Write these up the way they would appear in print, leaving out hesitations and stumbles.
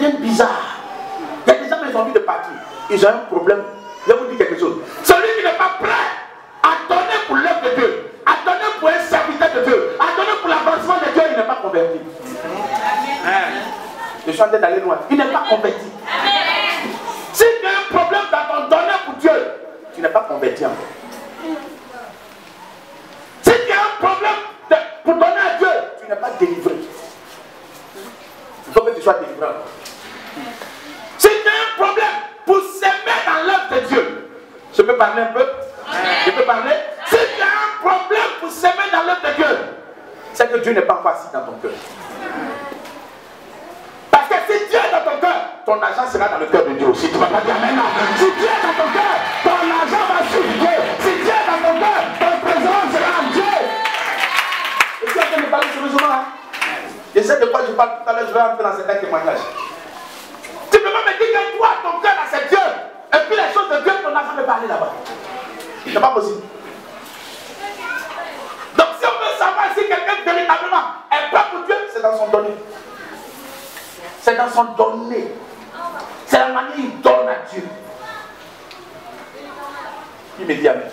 deviennent bizarres. Il y a des gens qui ont envie de partir. Ils ont un problème. Je vais vous dire quelque chose. Celui qui n'est pas prêt à donner pour l'œuvre de Dieu, à donner pour un serviteur de Dieu, à donner pour l'avancement de Dieu, il n'est pas converti. Je suis en train d'aller loin. Il n'est pas converti. Si tu as un problème d'abandonner pour Dieu, tu n'es pas converti encore. Si tu as un problème pour donner à Dieu, tu n'es pas délivré. Il faut que tu sois délivré encore. Si tu as un problème pour s'aimer dans l'œuvre de Dieu, je peux parler un peu? Je peux parler? Si tu as un problème pour s'aimer dans l'œuvre de Dieu, c'est que Dieu n'est pas encore assis dans ton cœur. Parce que si Dieu est dans ton cœur, ton argent sera dans le cœur de Dieu aussi. Tu ne vas pas dire Amen. Si Dieu est dans ton cœur, ton argent va suivre Dieu. Si Dieu est dans ton cœur, ton présence sera en Dieu. Et tu es en train de parler sérieusement, hein? Je sais de quoi je parle tout à l'heure, je vais entrer dans certains témoignages. Tu peux pas me dire que toi, ton cœur, là, c'est Dieu. Et puis les choses de Dieu, ton argent peut pas aller là-bas. C'est pas possible. Donc si on veut savoir si quelqu'un véritablement est prêt pour Dieu, c'est dans son donné. C'est dans son donné. C'est la manière dont il donne à Dieu. Qui me dit Amen?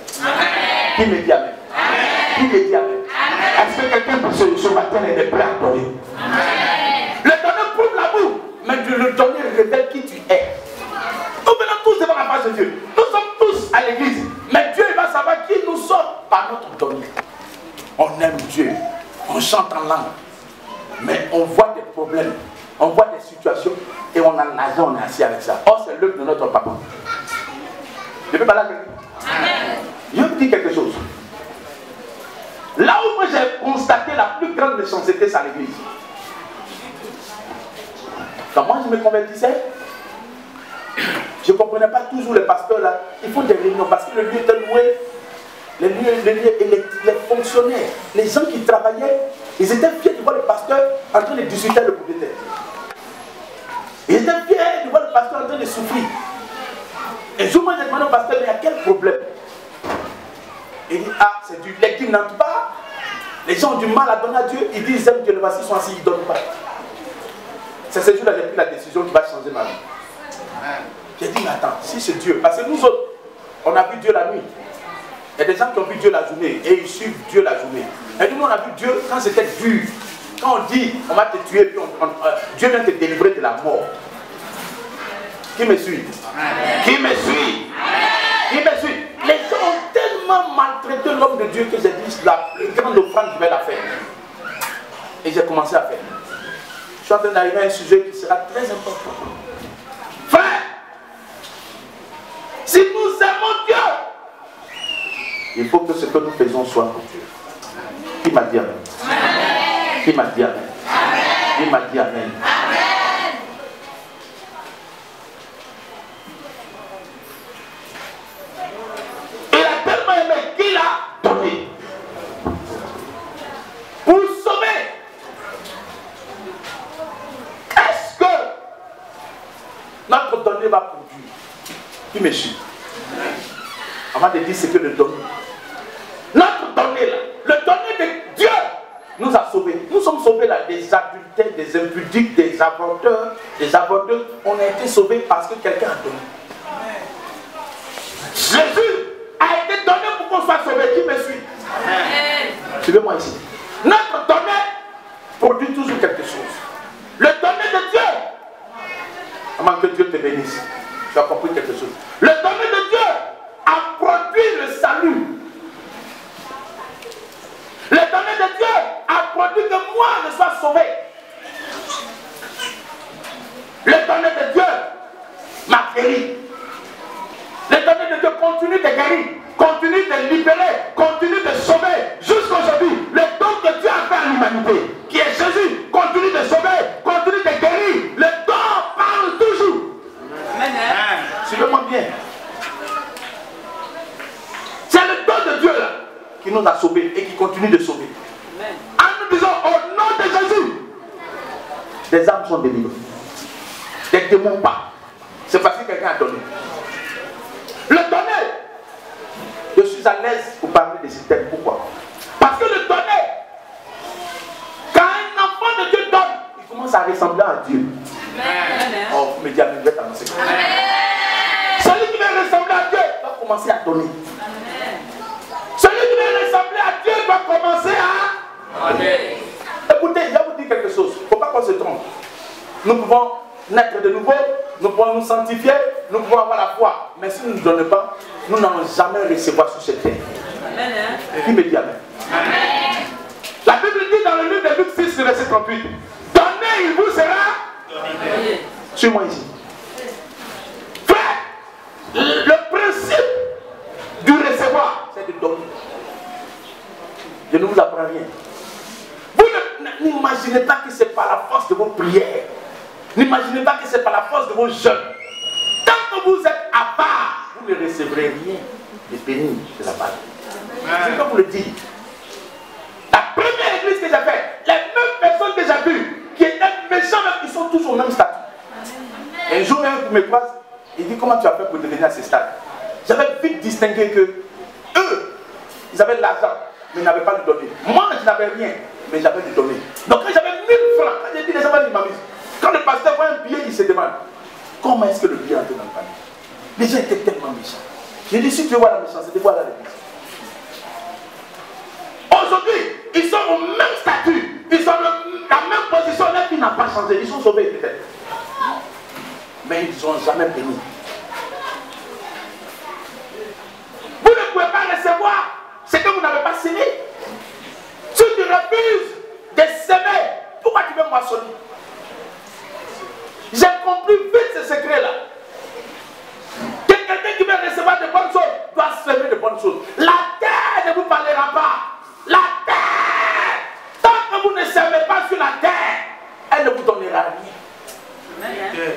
Qui me dit Amen? Qui me dit Amen? Est-ce que quelqu'un pour ce matin est prêt à donner? Le donner prouve l'amour, mais le donner révèle qui tu es. Nous venons tous devant la face de Dieu. Nous sommes tous à l'église. Mais Dieu il va savoir qui nous sommes par notre donner. On aime Dieu. On chante en langue. Mais on voit des problèmes. On voit des situations. Et on a l'argent, on est assis avec ça. Or, c'est l'œuvre de notre papa. Je peux parler à quelqu'un? Je vais vous dire quelque chose. Là où moi j'ai constaté la plus grande méchanceté, c'est à l'église. Quand moi je me convertissais, je ne comprenais pas toujours les pasteurs là. Ils font des réunions parce que le lieu était loué. Les lieux électriques, les fonctionnaires, les gens qui travaillaient, ils étaient fiers de voir le pasteur en train de discuter le propriétaire. Ils étaient fiers de voir le pasteur en train de souffrir. Et jour, moi j'ai demandé au pasteur, mais il y a quel problème? Il dit, ah, c'est du lait qui n'entre pas. Les gens ont du mal à donner à Dieu. Ils disent, ils aiment Dieu, le voici, ils sont assis, ils ne donnent pas. C'est ce jour-là que j'ai pris la décision qui va changer ma vie. J'ai dit, mais attends, si c'est Dieu, parce que nous autres, on a vu Dieu la nuit. Il y a des gens qui ont vu Dieu la journée et ils suivent Dieu la journée. Et nous, on a vu Dieu quand c'était dur. Quand on dit, on va te tuer, puis Dieu vient te délivrer de la mort. Qui me suit? Qui me suit? Qui me suit? Les gens ont tellement maltraité l'homme de Dieu que j'ai dit, la plus grande offrande, je vais la faire. Et j'ai commencé à faire. Je suis en train d'arriver à un sujet qui sera très important. Frère, si nous aimons Dieu, il faut que ce que nous faisons soit pour Dieu. Qui m'a dit Amen? Qui m'a dit Amen? Qui m'a dit Amen? Il a tellement aimé qu'il a donné. Pour sauver. Est-ce que notre donné va produire? Qui me suit? Avant de dire ce que le donné. Notre donné là, le donné de Dieu nous a sauvés. Nous sommes sauvés là, des adultères, des impudiques, des avorteurs, des avorteurs. On a été sauvés parce que quelqu'un a donné. Jésus a été donné pour qu'on soit sauvé. Qui me suit? Suivez-moi ici. Notre donné produit toujours quelque chose. Le donné de Dieu, avant que Dieu te bénisse, tu as compris quelque chose. Le donné de Dieu a produit le salut. Le donné de Dieu a produit que moi je sois sauvé. Le donné de Dieu m'a guéri. Le donné de Dieu continue de guérir, continue de libérer, continue de sauver. Jusqu'à aujourd'hui, le don que Dieu a fait à l'humanité, qui est Jésus, continue de sauver, continue de guérir. Le don parle toujours. Amen. Suivez-moi bien. C'est le don de Dieu là qui nous a sauvés et qui continue de sauver. Amen. En nous disant au nom de Jésus, des âmes sont délivrées. Des démons pas. C'est parce que quelqu'un a donné. Le donner, je suis à l'aise pour parler des systèmes. Pourquoi? Parce que le donner, quand un enfant de Dieu donne, il commence à ressembler à Dieu. Oh, vous me dites Amen, je vais t'annoncer. Celui qui veut ressembler à Dieu doit commencer à donner. Celui qui veut ressembler à Dieu doit commencer à donner. Écoutez, je vais vous dire quelque chose. Il ne faut pas qu'on se trompe. Nous pouvons naître de nouveau, nous pouvons nous sanctifier, nous pouvons avoir la foi. Mais si nous ne donnons pas, nous n'allons jamais recevoir sur cette terre. Qui me dit Amen? La Bible dit dans le livre de Luc 6, verset 38, donnez, il vous sera donné. Suis-moi ici. Frère, le principe du recevoir, c'est de donner. Je ne vous apprends rien. Vous n'imaginez pas que c'est par la force de vos prières. N'imaginez pas que c'est par la force de vos jeûnes. Tant que vous êtes à part, vous ne recevrez rien de béni de la part. Je peux vous le dire. La première église que j'ai faite, les mêmes personnes que j'ai vues, qui étaient méchants, ils sont tous au même statut. Un jour, un me croise, il dit comment tu as fait pour devenir à ce stade. J'avais vite distingué que eux, ils avaient de l'argent, mais ils n'avaient pas de donner. Moi, je n'avais rien, mais j'avais de donner. Donc quand j'avais 1000 francs, quand j'ai dit les gens ils m'amusent. Quand le pasteur voit un billet, il se demande comment est-ce que le billet entre dans le panier. Les gens étaient tellement méchants. J'ai dit si tu veux voir la méchanceté, vois l'église. Aujourd'hui, ils sont au même statut, ils sont dans la même position, leur vie n'a pas changé, ils sont sauvés peut-être. Mais ils ne sont jamais bénis. Vous ne pouvez pas recevoir ce que vous n'avez pas semé. Si tu refuses de semer, pourquoi tu veux moissonner? J'ai compris vite ce secret-là. Que quelqu'un qui veut recevoir de bonnes choses doit semer de bonnes choses. La terre ne vous parlera pas. La terre, tant que vous ne semez pas sur la terre, elle ne vous donnera rien.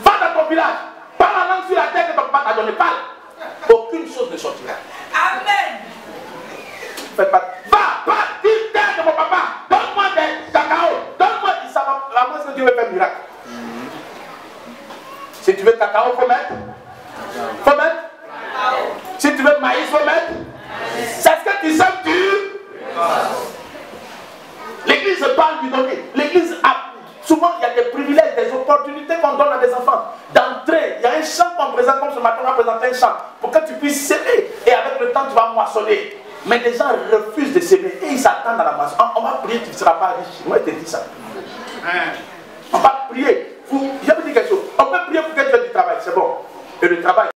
Va dans ton village, parle la langue sur la terre que ton papa t'a donné, parle. Aucune chose ne sortira. Amen. Faites pas. Va, dis terre de mon papa, donne-moi des cacao, donne-moi du savon. La moins que Dieu veut faire un miracle. Si tu veux cacao, il faut mettre. Faut mettre. Si tu veux maïs, il faut mettre. C'est ce que tu sèmes, L'église parle du donner. L'église a. Souvent, il y a des privilèges, des opportunités qu'on donne à des enfants. D'entrée, il y a un champ qu'on présente, comme ce matin, on va présenter un champ. Pour que tu puisses s'aimer. Et avec le temps, tu vas moissonner. Mais les gens refusent de s'aimer. Et ils s'attendent à la moisson. On va prier, tu ne seras pas riche. Moi, je te dis ça. On va prier. Je vais vous dire quelque chose. On peut prier pour que tu aies du travail. C'est bon. Et le travail.